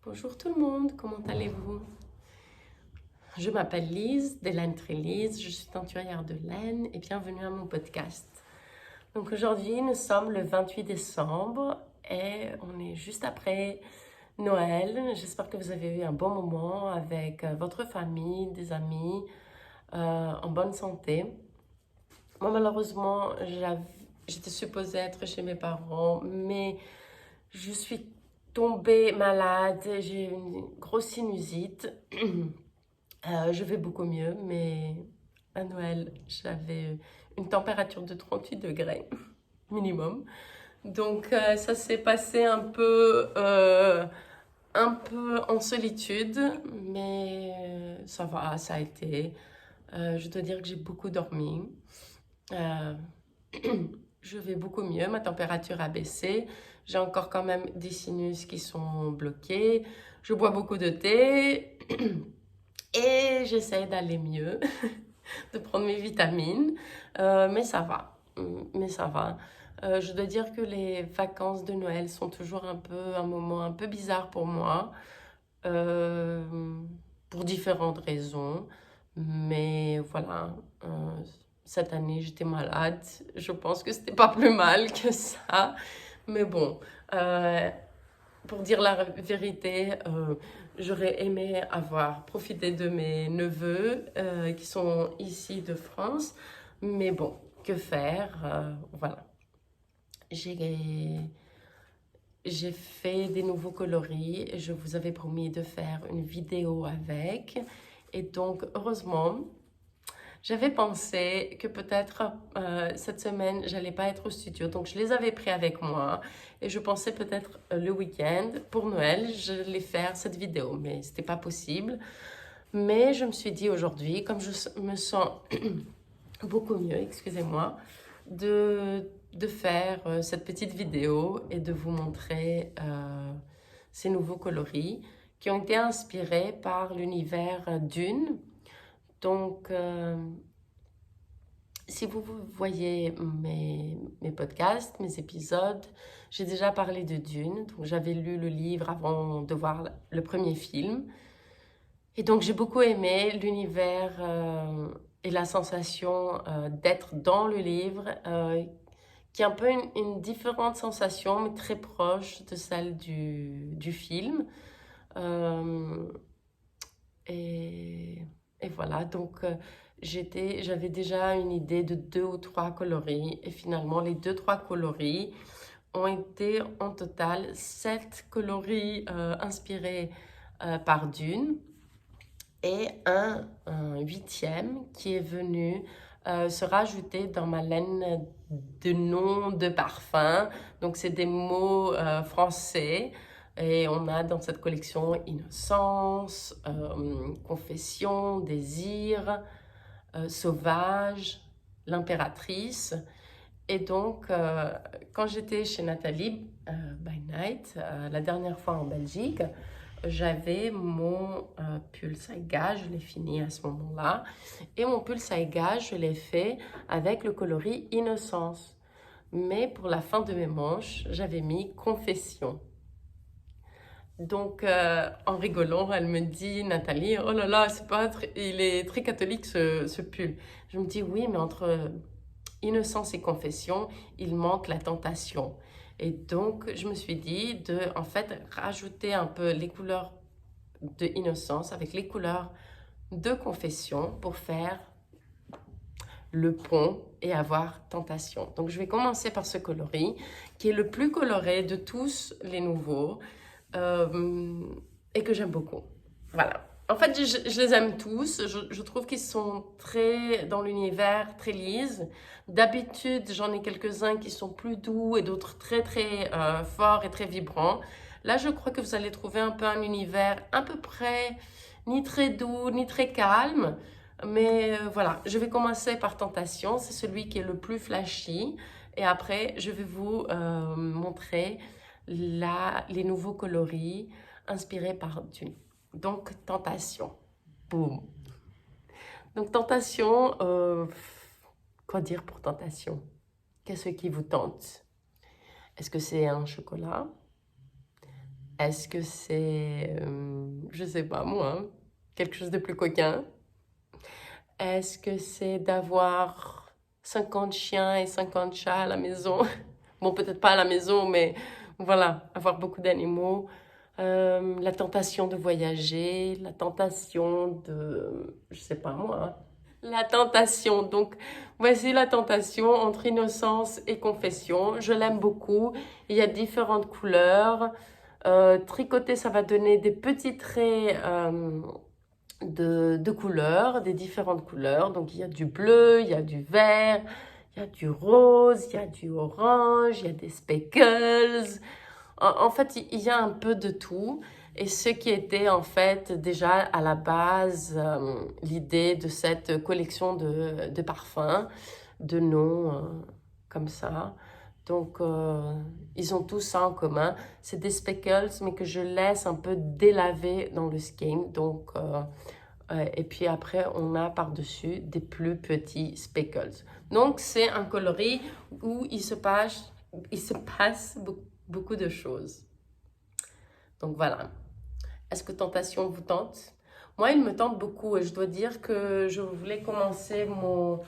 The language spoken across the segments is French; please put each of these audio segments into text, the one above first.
Bonjour tout le monde, comment allez-vous? Je m'appelle Lise, de Laine Très Lise, je suis teinturière de laine et bienvenue à mon podcast. Donc aujourd'hui, nous sommes le 28 décembre et on est juste après Noël. J'espère que vous avez eu un bon moment avec votre famille, des amis, en bonne santé. Moi, malheureusement, j'étais supposée être chez mes parents, mais je suis tombée malade, j'ai une grosse sinusite. Je vais beaucoup mieux, mais à Noël, j'avais une température de 38 degrés minimum. Donc ça s'est passé un peu en solitude, mais ça va, ça a été. Je dois dire que j'ai beaucoup dormi. Euh, je vais beaucoup mieux, ma température a baissé. J'ai encore quand même des sinus qui sont bloqués. Je bois beaucoup de thé et j'essaie d'aller mieux, de prendre mes vitamines. Mais ça va, mais ça va. Je dois dire que les vacances de Noël sont toujours un moment un peu bizarre pour moi, euh, pour différentes raisons. Mais voilà, cette année j'étais malade. Je pense que c'était pas plus mal que ça. Mais bon, euh, pour dire la vérité, j'aurais aimé avoir profité de mes neveux qui sont ici de France. Mais bon, que faire? Voilà. J'ai j'ai fait des nouveaux coloris et je vous avais promis de faire une vidéo avec. Et donc, heureusement, j'avais pensé que peut-être cette semaine, j'allais pas être au studio. Donc, je les avais pris avec moi. Et je pensais peut-être le week-end, pour Noël, je vais faire cette vidéo. Mais c'était pas possible. Mais je me suis dit aujourd'hui, comme je me sens beaucoup mieux, excusez-moi, de faire cette petite vidéo et de vous montrer ces nouveaux coloris qui ont été inspirés par l'univers Dune. Donc, si vous voyez mes podcasts, mes épisodes, j'ai déjà parlé de Dune. Donc, j'avais lu le livre avant de voir le premier film. Et donc, j'ai beaucoup aimé l'univers et la sensation d'être dans le livre, qui est un peu une différente sensation, mais très proche de celle du film. Euh, et, et voilà, donc j'avais déjà une idée de deux ou trois coloris. Et finalement, les deux, trois coloris ont été en total sept coloris inspirés par Dune et un huitième qui est venu se rajouter dans ma laine de noms de parfums. Donc, c'est des mots français. Et on a dans cette collection innocence, confession, désir, sauvage, l'impératrice. Et donc, quand j'étais chez Nathalie by Night, la dernière fois en Belgique, j'avais mon pull Saiga, je l'ai fini à ce moment-là. Et mon pull Saiga, je l'ai fait avec le coloris Innocence. Mais pour la fin de mes manches, j'avais mis Confession. Donc, en rigolant, elle me dit, Nathalie, oh là là, il est très catholique ce pull. Je me dis, oui, mais entre innocence et confession, il manque la tentation. Et donc, je me suis dit de, en fait, rajouter un peu les couleurs de innocence avec les couleurs de confession pour faire le pont et avoir tentation. Donc, je vais commencer par ce coloris qui est le plus coloré de tous les nouveaux et que j'aime beaucoup. Voilà. En fait, je les aime tous. Je trouve qu'ils sont très dans l'univers, très lises. D'habitude, j'en ai quelques-uns qui sont plus doux et d'autres très, très forts et très vibrants. Là, je crois que vous allez trouver un peu un univers à peu près ni très doux, ni très calme. Mais voilà, je vais commencer par Tentation. C'est celui qui est le plus flashy. Et après, je vais vous montrer les nouveaux coloris inspirés par Dune. Donc, Tentation. Boum. Donc, Tentation, quoi dire pour Tentation? Qu'est-ce qui vous tente? Est-ce que c'est un chocolat? Est-ce que c'est, je sais pas moi, hein, quelque chose de plus coquin? Est-ce que c'est d'avoir 50 chiens et 50 chats à la maison? Bon, peut-être pas à la maison, mais voilà, avoir beaucoup d'animaux. La tentation de voyager, la tentation de, je sais pas moi, hein. La tentation. Donc, voici la tentation entre innocence et confession. Je l'aime beaucoup. Il y a différentes couleurs. Tricoter, ça va donner des petits traits de couleurs, des différentes couleurs. Donc, il y a du bleu, il y a du vert, il y a du rose, il y a du orange, il y a des speckles. En fait, il y a un peu de tout. Et ce qui était en fait déjà à la base l'idée de cette collection de parfums, de noms comme ça. Donc, ils ont tous ça en commun. C'est des speckles, mais que je laisse un peu délaver dans le skein. Donc, et puis après, on a par-dessus des plus petits speckles. Donc, c'est un coloris où il se passe beaucoup de choses. Donc, voilà. Est-ce que tentation vous tente? Moi, il me tente beaucoup et je dois dire que je voulais commencer mon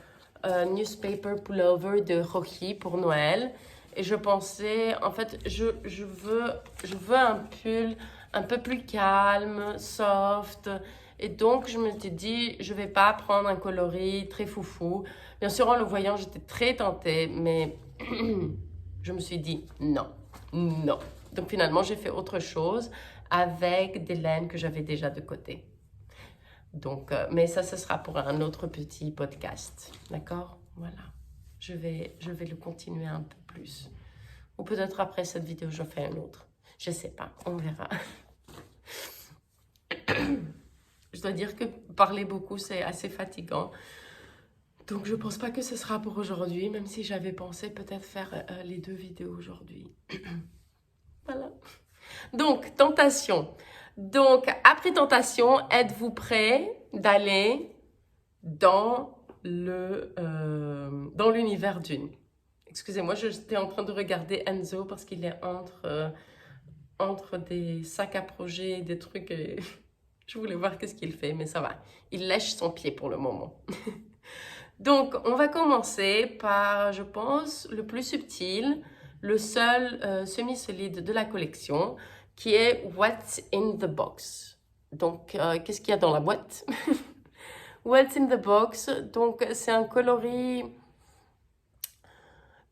newspaper pullover de Rochi pour Noël. Et je pensais, en fait, je veux un pull un peu plus calme, soft. Et donc, je me suis dit, je vais pas prendre un coloris très foufou. Bien sûr, en le voyant, j'étais très tentée, mais je me suis dit non, non. Donc, finalement, j'ai fait autre chose avec des laines que j'avais déjà de côté. Donc, mais ça, ce sera pour un autre petit podcast. D'accord? Voilà. Je vais le continuer un peu plus. Ou peut-être après cette vidéo, je fais un autre. Je sais pas. On verra. Je dois dire que parler beaucoup, c'est assez fatigant. Donc, je pense pas que ce sera pour aujourd'hui, même si j'avais pensé peut-être faire les 2 vidéos aujourd'hui. Voilà. Donc, tentation. Donc, après tentation, êtes-vous prêts d'aller dans l'univers d'une? Excusez-moi, j'étais en train de regarder Enzo parce qu'il est entre des sacs à projet, des trucs. Et je voulais voir qu'est-ce qu'il fait, mais ça va. Il lèche son pied pour le moment. Donc, on va commencer par, je pense, le plus subtil, le seul semi-solide de la collection, qui est What's in the Box. Donc, qu'est-ce qu'il y a dans la boîte? What's in the Box, donc c'est un coloris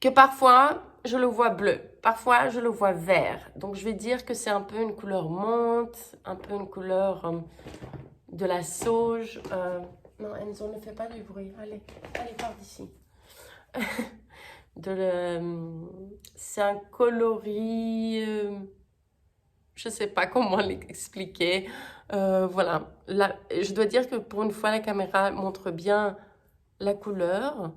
que parfois je le vois bleu, parfois je le vois vert. Donc, je vais dire que c'est un peu une couleur menthe, un peu une couleur de la sauge. Non, Enzo, ne fais pas du bruit. Allez, pars d'ici. C'est un coloris, je ne sais pas comment l'expliquer. Voilà, là, je dois dire que pour une fois, la caméra montre bien la couleur.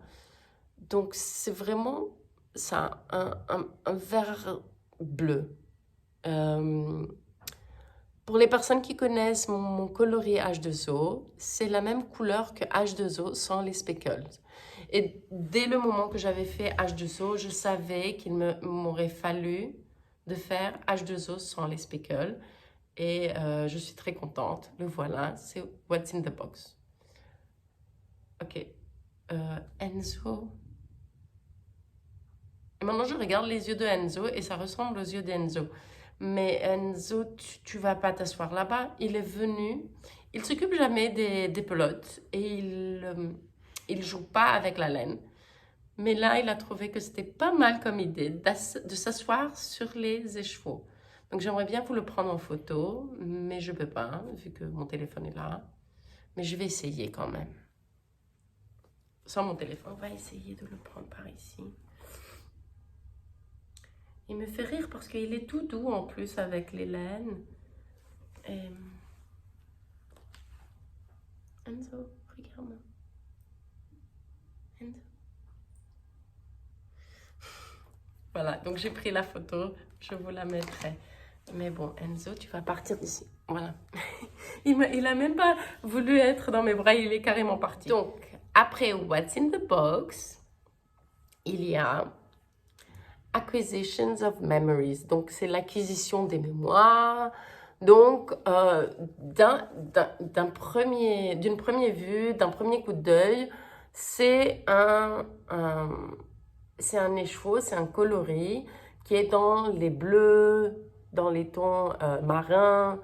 Donc, c'est vraiment ça, un vert bleu. Pour les personnes qui connaissent mon coloris H2O, c'est la même couleur que H2O sans les speckles. Et dès le moment que j'avais fait H2O, je savais qu'il m'aurait fallu de faire H2O sans les speckles. Et je suis très contente. Le voilà, c'est What's in the Box. Ok. Enzo. Et maintenant, je regarde les yeux de Enzo et ça ressemble aux yeux d'Enzo. Mais Enzo, tu vas pas t'asseoir là-bas. Il est venu. Il s'occupe jamais des pelotes et il joue pas avec la laine. Mais là, il a trouvé que c'était pas mal comme idée de s'asseoir sur les écheveaux. Donc, j'aimerais bien vous le prendre en photo, mais je peux pas, vu que mon téléphone est là. Mais je vais essayer quand même. Sans mon téléphone, on va essayer de le prendre par ici. Il me fait rire parce qu'il est tout doux en plus avec les laines. Et... Enzo, regarde-moi. Enzo. Voilà, donc j'ai pris la photo, je vous la mettrai. Mais bon, Enzo, tu vas partir d'ici. Voilà. il a même pas voulu être dans mes bras, il est carrément parti. Donc, après What's in the Box, il y a Acquisitions of Memories. Donc, c'est l'acquisition des mémoires. Donc, d'une première vue, d'un premier coup d'œil, c'est un écheveau, c'est un coloris qui est dans les bleus, dans les tons marins,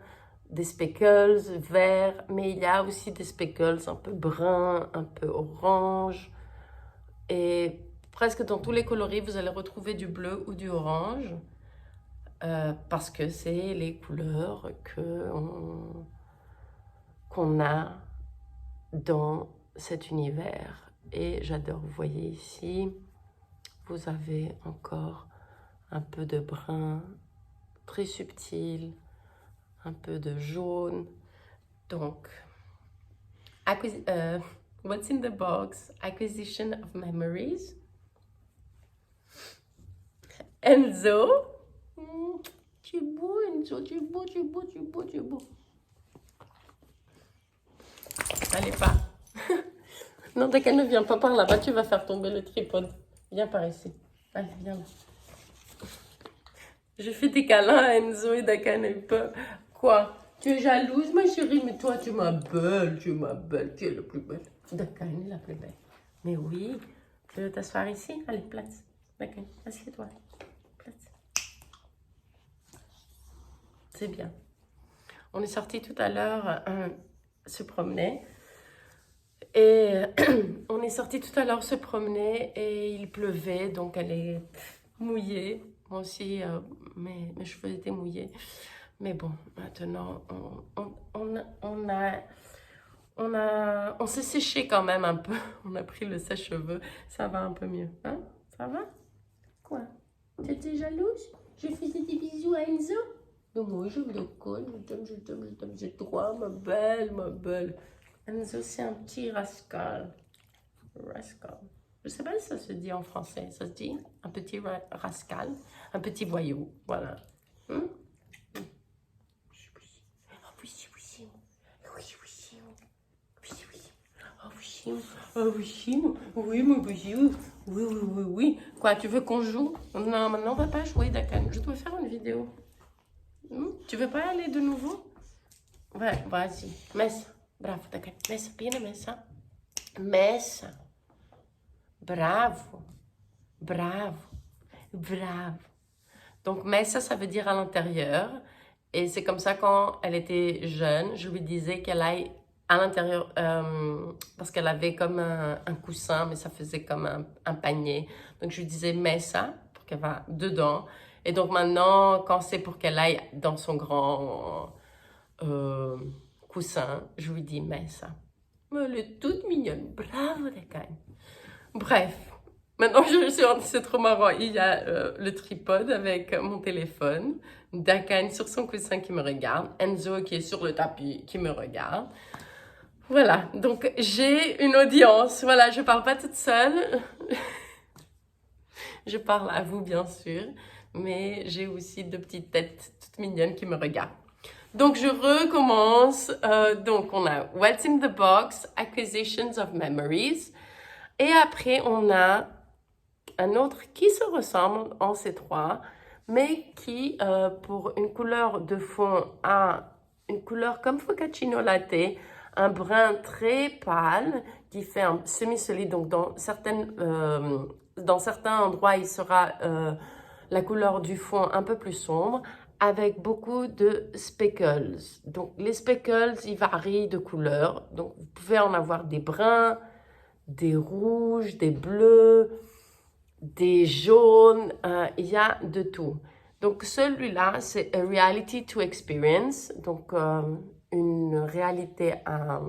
des speckles verts, mais il y a aussi des speckles un peu bruns, un peu orange. Et presque dans tous les coloris, vous allez retrouver du bleu ou du orange. Parce que c'est les couleurs qu'on a dans cet univers. Et j'adore, vous voyez ici, vous avez encore un peu de brun très subtil, un peu de jaune. Donc, what's in the box? Acquisition of memories. Enzo. Tu es beau, Enzo, tu es beau, tu es beau, tu es beau, tu es beau. Allez, pas. Non, Dakan, ne viens pas par là-bas, tu vas faire tomber le tripode. Viens par ici. Allez, viens là. Je fais des câlins à Enzo et Dakan a eu peur. Quoi? Tu es jalouse, ma chérie? Mais toi, tu m'appelles, tu m'appelles. Tu es la plus belle. Dakan est la plus belle. Mais oui. Tu veux t'asseoir ici? Allez, place. Dakan, assieds-toi. Place. C'est bien. On est sorti tout à l'heure se promener. Et on est sorti tout à l'heure se promener et il pleuvait, donc elle est mouillée. Moi aussi, mes cheveux étaient mouillés. Mais bon, maintenant, on s'est séché quand même un peu. On a pris le sèche-cheveux. Ça va un peu mieux. Hein? Ça va? Quoi? Tu étais jalouse? Je faisais des bisous à Enzo? Non, moi, je me le colle. Je t'aime, j'ai droit, ma belle, ma belle. Enzo, c'est un petit rascal. Rascal. Je ne sais pas si ça se dit en français. Ça se dit un petit rascal, un petit voyou. Voilà. Oui, mon voyou. Oui. Quoi, tu veux qu'on joue? Non, maintenant on va pas jouer, Dakan. Je dois faire une vidéo. Tu veux pas aller de nouveau? Ouais, vas-y. Messa. Bravo, Dakan. Messa, bien messa. Messa. Bravo. Donc, messa, ça veut dire à l'intérieur. Et c'est comme ça, quand elle était jeune, je lui disais qu'elle aille à l'intérieur, parce qu'elle avait comme un coussin, mais ça faisait comme un panier. Donc, je lui disais messa, pour qu'elle va dedans. Et donc, maintenant, quand c'est pour qu'elle aille dans son grand coussin, je lui dis messa. Elle est toute mignonne. Bravo, Dakan. Bref. Maintenant, c'est trop marrant. Il y a le tripode avec mon téléphone, Dakan sur son coussin qui me regarde, Enzo qui est sur le tapis qui me regarde. Voilà, donc j'ai une audience. Voilà, je parle pas toute seule. Je parle à vous, bien sûr, mais j'ai aussi deux petites têtes toutes mignonnes qui me regardent. Donc, je recommence. Donc, on a What's in the Box, Acquisitions of Memories. Et après, on a un autre qui se ressemble en ces trois, mais qui, pour une couleur de fond, a une couleur comme Focaccia Latte, un brun très pâle, qui fait un semi-solide. Donc, dans certains endroits, il sera la couleur du fond un peu plus sombre, avec beaucoup de speckles. Donc, les speckles, ils varient de couleur. Donc, vous pouvez en avoir des bruns, des rouges, des bleus, des jaunes, il y a de tout. Donc celui-là, c'est a reality to experience, donc une réalité à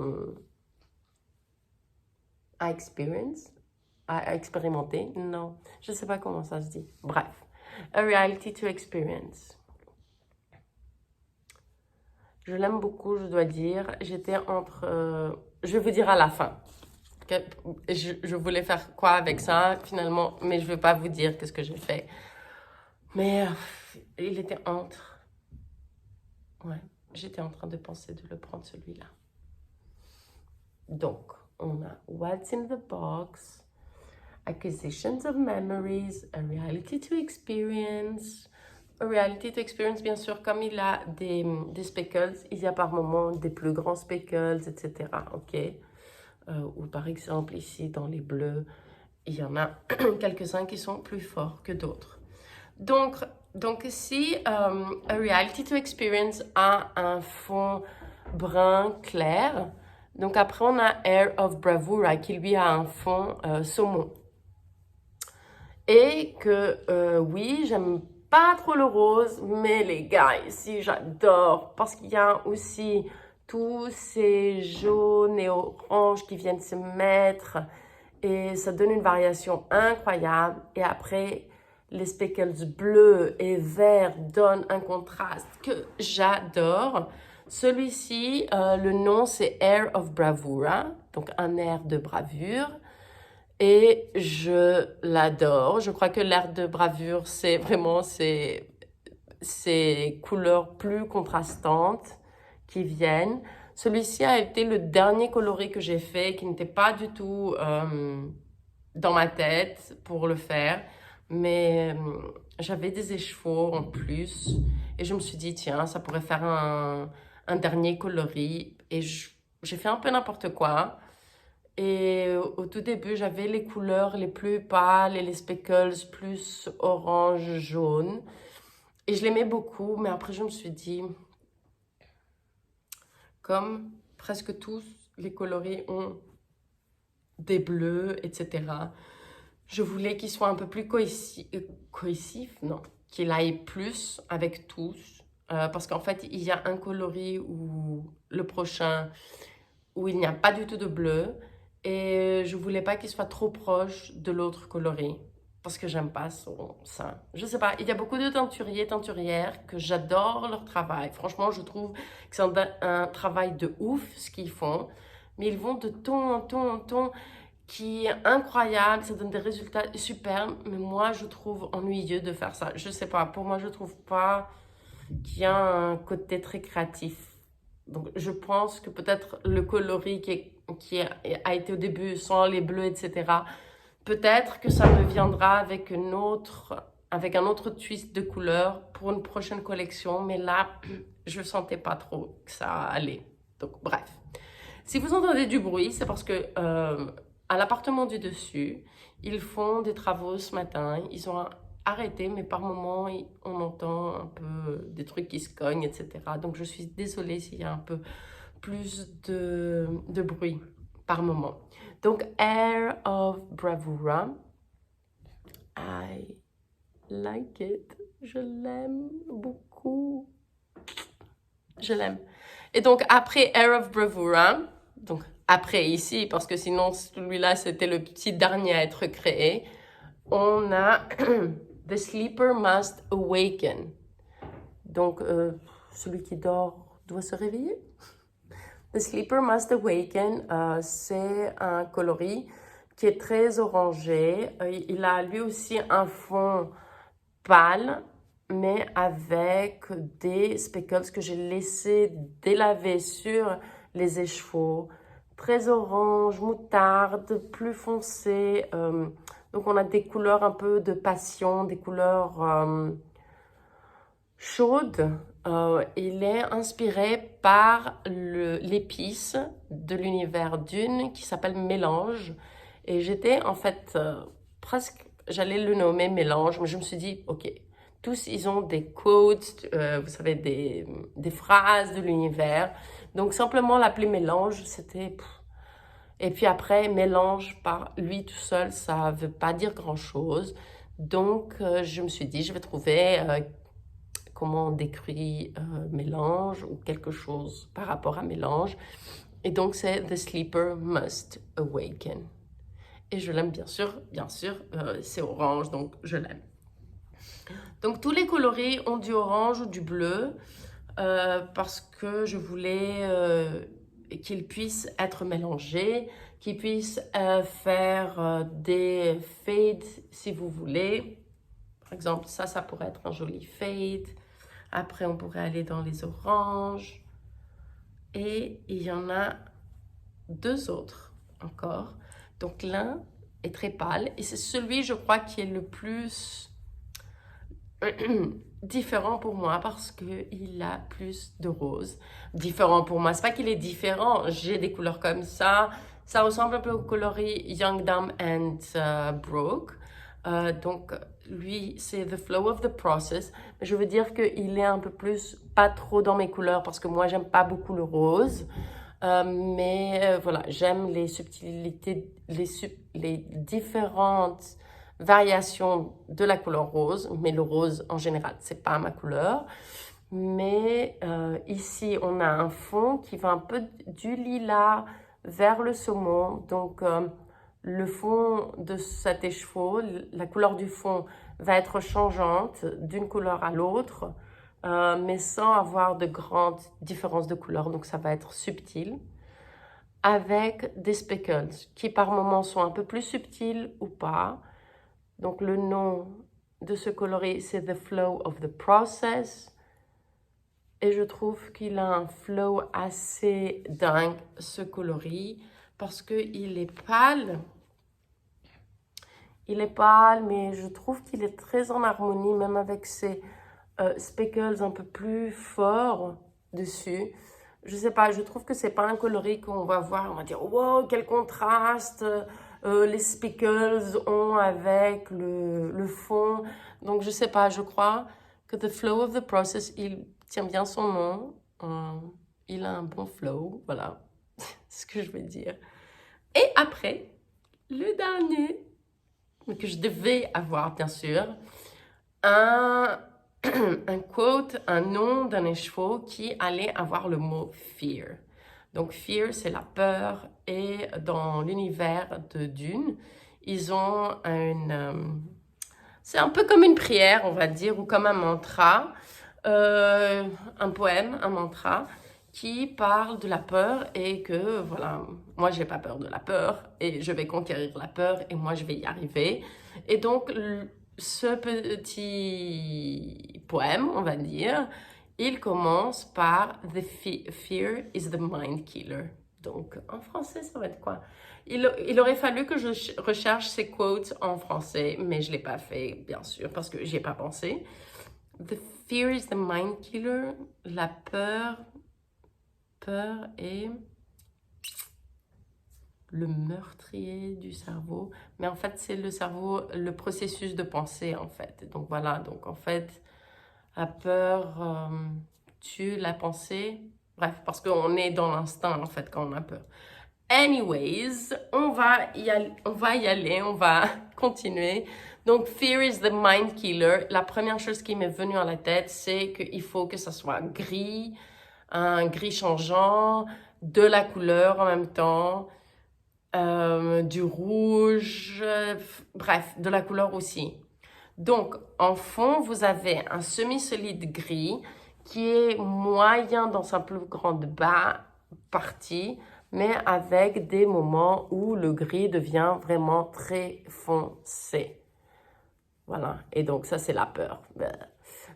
expérimenter. Non, je ne sais pas comment ça se dit. Bref, a reality to experience. Je l'aime beaucoup, je dois dire. J'étais entre... je vais vous dire à la fin. Je voulais faire quoi avec ça finalement, mais je ne vais pas vous dire qu'est-ce que j'ai fait. Mais il était entre... Ouais, j'étais en train de penser de le prendre celui-là. Donc, on a What's in the Box, acquisitions of memories, a reality to experience. A reality to experience, bien sûr, comme il a des speckles, il y a par moments des plus grands speckles, etc. Ok. Ou par exemple, ici, dans les bleus, il y en a quelques-uns qui sont plus forts que d'autres. Donc si a reality to experience a un fond brun clair, donc après on a Air of Bravura qui lui a un fond saumon. Et que oui, j'aime pas trop le rose, mais les gars, ici j'adore parce qu'il y a aussi tous ces jaunes et oranges qui viennent se mettre et ça donne une variation incroyable. Et après, les speckles bleus et verts donnent un contraste que j'adore. Celui-ci, le nom c'est Air of Bravura, donc un air de bravure. Et je l'adore. Je crois que l'air de bravure, c'est vraiment ces couleurs plus contrastantes qui viennent. Celui-ci a été le dernier coloris que j'ai fait, qui n'était pas du tout dans ma tête pour le faire. Mais j'avais des écheveaux en plus. Et je me suis dit, tiens, ça pourrait faire un dernier coloris. Et j'ai fait un peu n'importe quoi. Et au tout début, j'avais les couleurs les plus pâles et les speckles plus orange, jaune. Et je l'aimais beaucoup, mais après je me suis dit, comme presque tous les coloris ont des bleus, etc., je voulais qu'il soit un peu plus cohésif, non, qu'il aille plus avec tous. Parce qu'en fait, il y a un coloris ou le prochain où il n'y a pas du tout de bleu. Et je voulais pas qu'il soit trop proche de l'autre coloris. Parce que j'aime pas ça. Je sais pas, il y a beaucoup de teinturiers, teinturières que j'adore leur travail. Franchement, je trouve que c'est un travail de ouf ce qu'ils font. Mais ils vont de ton en ton en ton qui est incroyable. Ça donne des résultats superbes. Mais moi, je trouve ennuyeux de faire ça. Je sais pas, pour moi, je trouve pas qu'il y a un côté très créatif. Donc, je pense que peut-être le coloris qui a été au début sans les bleus, etc., peut-être que ça me viendra avec un autre twist de couleur pour une prochaine collection. Mais là, je ne sentais pas trop que ça allait. Donc, bref. Si vous entendez du bruit, c'est parce que à l'appartement du dessus, ils font des travaux ce matin. Ils ont arrêté, mais par moments, on entend un peu des trucs qui se cognent, etc. Donc, je suis désolée s'il y a un peu plus de bruit par moment. Donc, Air of Bravura. I like it. Je l'aime beaucoup. Je l'aime. Et donc, après Air of Bravura, donc après ici, parce que sinon, celui-là, c'était le petit dernier à être créé, on a The Sleeper Must Awaken. Donc, celui qui dort doit se réveiller. The Sleeper Must Awaken, c'est un coloris qui est très orangé. Il a lui aussi un fond pâle, mais avec des speckles que j'ai laissé délaver sur les écheveaux. Très orange, moutarde, plus foncé. Donc on a des couleurs un peu de passion, des couleurs chaudes. Il est inspiré par l'épice de l'univers Dune qui s'appelle Mélange. Et j'étais en fait presque, j'allais le nommer Mélange, mais je me suis dit, ok, tous ils ont des quotes, vous savez, des phrases de l'univers. Donc simplement l'appeler Mélange, c'était... Et puis après, Mélange par lui tout seul, ça ne veut pas dire grand-chose. Donc je me suis dit, je vais trouver... comment on décrit mélange ou quelque chose par rapport à mélange. Et donc, c'est The Sleeper Must Awaken. Et je l'aime bien sûr, c'est orange, donc je l'aime. Donc, tous les coloris ont du orange ou du bleu parce que je voulais qu'ils puissent être mélangés, qu'ils puissent faire des fades si vous voulez. Par exemple, ça pourrait être un joli fade. Après, on pourrait aller dans les oranges. Et il y en a deux autres encore. Donc, l'un est très pâle. Et c'est celui, je crois, qui est le plus différent pour moi parce qu'il a plus de rose. Différent pour moi, c'est pas qu'il est différent. J'ai des couleurs comme ça. Ça ressemble un peu au coloris Young, Dumb and Broke. Donc, lui, c'est The Flow of the Process. Mais je veux dire qu'il est un peu plus, pas trop dans mes couleurs parce que moi, j'aime pas beaucoup le rose. Mais voilà, j'aime les subtilités, les différentes variations de la couleur rose. Mais le rose, en général, c'est pas ma couleur. Mais ici, on a un fond qui va un peu du lilas vers le saumon. Donc, le fond de cet écheveau, la couleur du fond va être changeante d'une couleur à l'autre, mais sans avoir de grandes différences de couleur. Donc, ça va être subtil. Avec des speckles qui, par moments, sont un peu plus subtils ou pas. Donc, le nom de ce coloris, c'est The Flow of the Process. Et je trouve qu'il a un flow assez dingue, ce coloris, parce qu'il est pâle. Il est pâle, mais je trouve qu'il est très en harmonie, même avec ses speckles un peu plus forts dessus. Je sais pas, je trouve que c'est pas un coloris qu'on va voir, on va dire « Wow, quel contraste les speckles ont avec le fond. » Donc, je sais pas, je crois que The Flow of the Process, il tient bien son nom. Il a un bon flow, voilà, c'est ce que je veux dire. Et après, le dernier, que je devais avoir, bien sûr, un quote, un nom d'un écheveau qui allait avoir le mot « fear ». Donc, fear, c'est la peur. Et dans l'univers de Dune, ils ont c'est un peu comme une prière, on va dire, ou comme un mantra, un poème, un mantra, qui parle de la peur et que, voilà, moi, j'ai pas peur de la peur et je vais conquérir la peur et moi, je vais y arriver. Et donc, ce petit poème, on va dire, il commence par « The fear is the mind killer ». Donc, en français, ça va être quoi? Il aurait fallu que je recherche ces quotes en français, mais je ne l'ai pas fait, bien sûr, parce que j'y ai pas pensé. The fear is the mind killer. La peur est le meurtrier du cerveau. Mais en fait, c'est le cerveau, le processus de pensée, en fait. Donc voilà, donc en fait, la peur tue la pensée. Bref, parce qu'on est dans l'instinct, en fait, quand on a peur. Anyways, on va y aller, on va continuer. Donc, fear is the mind killer. La première chose qui m'est venue à la tête, c'est qu'il faut que ça soit gris, un gris changeant, de la couleur en même temps, du rouge, bref, de la couleur aussi. Donc, en fond, vous avez un semi-solide gris qui est moyen dans sa plus grande partie, mais avec des moments où le gris devient vraiment très foncé. Voilà, et donc ça, c'est la peur.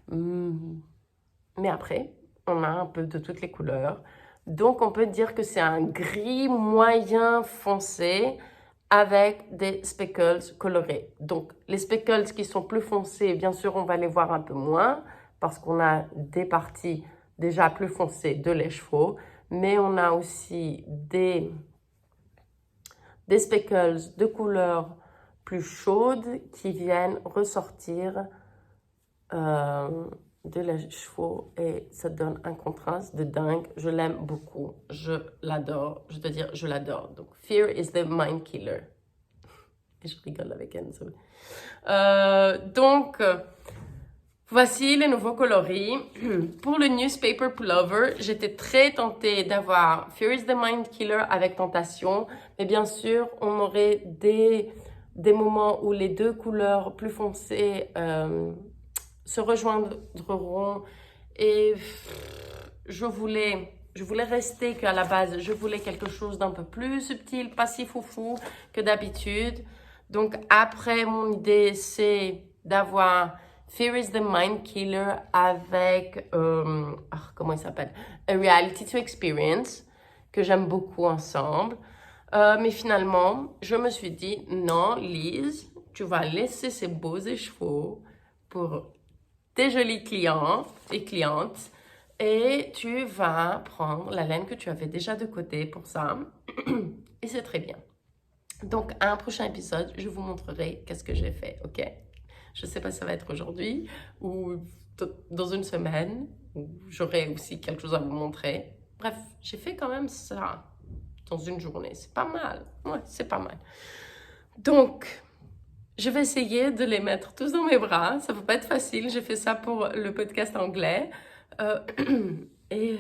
Mais après, on a un peu de toutes les couleurs. Donc, on peut dire que c'est un gris moyen foncé avec des speckles colorés. Donc, les speckles qui sont plus foncés, bien sûr, on va les voir un peu moins parce qu'on a des parties déjà plus foncées de l'écheveau, mais on a aussi des speckles de couleur plus chaude qui viennent ressortir de l'écheveau et ça donne un contraste de dingue. Je l'aime beaucoup. Je l'adore. Je dois dire, je l'adore. Donc, fear is the mind killer. Et je rigole avec Enzo. Donc, voici les nouveaux coloris. Pour le Newspaper Pullover, j'étais très tentée d'avoir Fear is the Mind Killer avec Tentation. Mais bien sûr, on aurait des moments où les deux couleurs plus foncées se rejoindront. Et je voulais rester qu'à la base, je voulais quelque chose d'un peu plus subtil, pas si foufou que d'habitude. Donc après, mon idée, c'est d'avoir Fear is the Mind Killer avec, comment il s'appelle? A Reality to Experience, que j'aime beaucoup ensemble. Mais finalement, je me suis dit, non, Lise, tu vas laisser ces beaux écheveaux pour tes jolis clients et clientes et tu vas prendre la laine que tu avais déjà de côté pour ça. Et c'est très bien. Donc, à un prochain épisode, je vous montrerai qu'est-ce que j'ai fait, ok? Je ne sais pas si ça va être aujourd'hui ou dans une semaine, où j'aurai aussi quelque chose à vous montrer. Bref, j'ai fait quand même ça dans une journée. C'est pas mal. Ouais, c'est pas mal. Donc, je vais essayer de les mettre tous dans mes bras. Ça ne va pas être facile. J'ai fait ça pour le podcast anglais. Et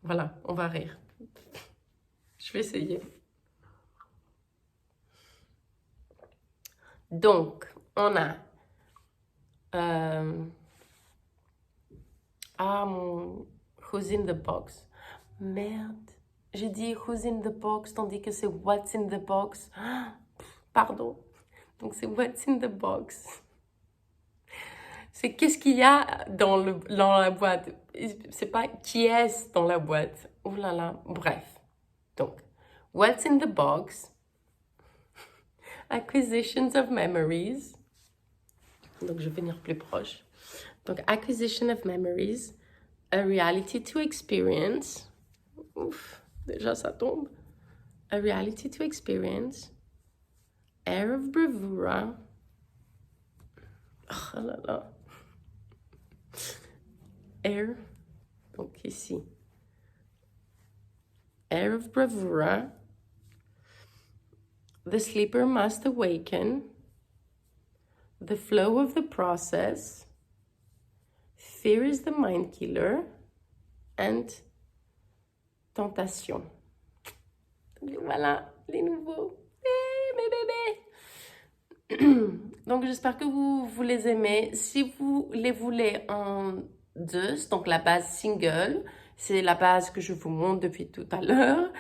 voilà, on va rire. Je vais essayer. Donc, on a... mon Who's in the box. Merde. J'ai dit Who's in the box tandis que c'est What's in the box. Pardon. Donc, c'est What's in the box. C'est qu'est-ce qu'il y a dans la boîte. C'est pas qui est-ce dans la boîte. Oh là là. Bref. Donc, What's in the box? Acquisitions of memories. Donc, je vais venir plus proche. Donc, acquisition of memories. A reality to experience. Ouf, déjà ça tombe. A reality to experience. Air of bravura. Oh là là. Air. Donc ici. Air of bravura. The sleeper must awaken. The flow of the process. Fear is the mind killer. And tentation. Donc, voilà, les nouveaux. Mes bébés. Donc, j'espère que vous les aimez. Si vous les voulez en deux, donc la base single, c'est la base que je vous montre depuis tout à l'heure.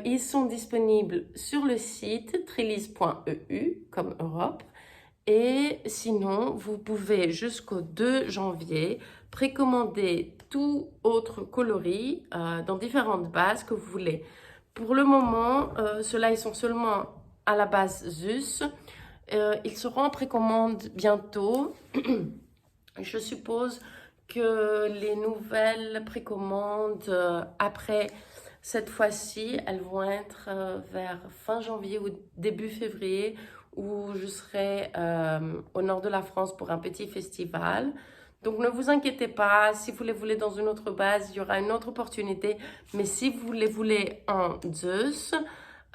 Ils sont disponibles sur le site trellis.eu, comme Europe. Et sinon, vous pouvez jusqu'au 2 janvier précommander tout autre coloris dans différentes bases que vous voulez. Pour le moment, ceux-là, ils sont seulement à la base Zeus. Ils seront en précommande bientôt. Je suppose que les nouvelles précommandes après cette fois-ci, elles vont être vers fin janvier ou début février, où je serai au nord de la France pour un petit festival. Donc ne vous inquiétez pas, si vous les voulez dans une autre base, il y aura une autre opportunité. Mais si vous les voulez en Zeus,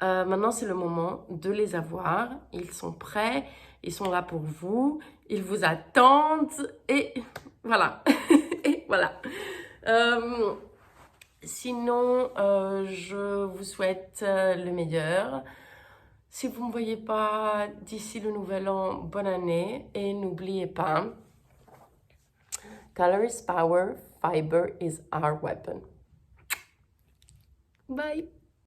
maintenant c'est le moment de les avoir. Ils sont prêts, ils sont là pour vous, ils vous attendent et voilà. Et voilà. Sinon, je vous souhaite le meilleur. Si vous ne me voyez pas d'ici le nouvel an, bonne année. Et n'oubliez pas, color is power, fiber is our weapon. Bye!